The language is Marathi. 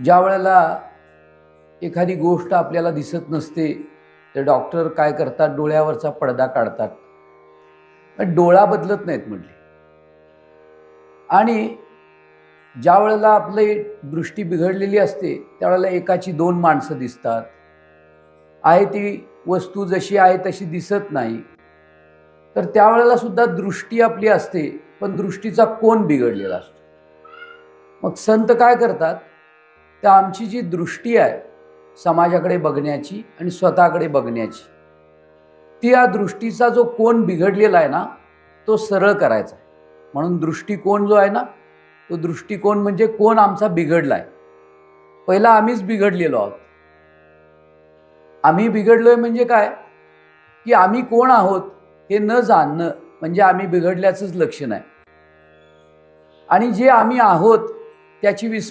ज्या वेळेला एखादी गोष्ट आपल्याला दिसत नसते तर डॉक्टर काय करतात, डोळ्यावरचा पडदा काढतात. पण डोळा बदलत नाहीत म्हटले. आणि ज्या वेळेला आपली दृष्टी बिघडलेली असते त्यावेळेला एकाची दोन माणसं दिसतात. आहे ती वस्तू जशी आहे तशी दिसत नाही. तर त्यावेळेला सुद्धा दृष्टी आपली असते, पण दृष्टीचा कोन बिघडलेला असतो. मग संत काय करतात, तर आमची जी दृष्टी आहे समाजाकडे बघण्याची आणि स्वतःकडे बघण्याची, ती या दृष्टीचा जो कोन बिघडलेला आहे ना, तो सरळ करायचा. म्हणून दृष्टिकोन जो आहे ना, तो दृष्टिकोन म्हणजे कोन आमचा बिघडलाय. पहिला आम्हीच बिघडलेलो आहोत. आम्ही बिघडलोय म्हणजे काय, की आम्ही कोण आहोत हे न जाणणं म्हणजे आम्ही बिघडल्याचंच लक्षण आहे. आणि जे आम्ही आहोत त्याची विस्मृती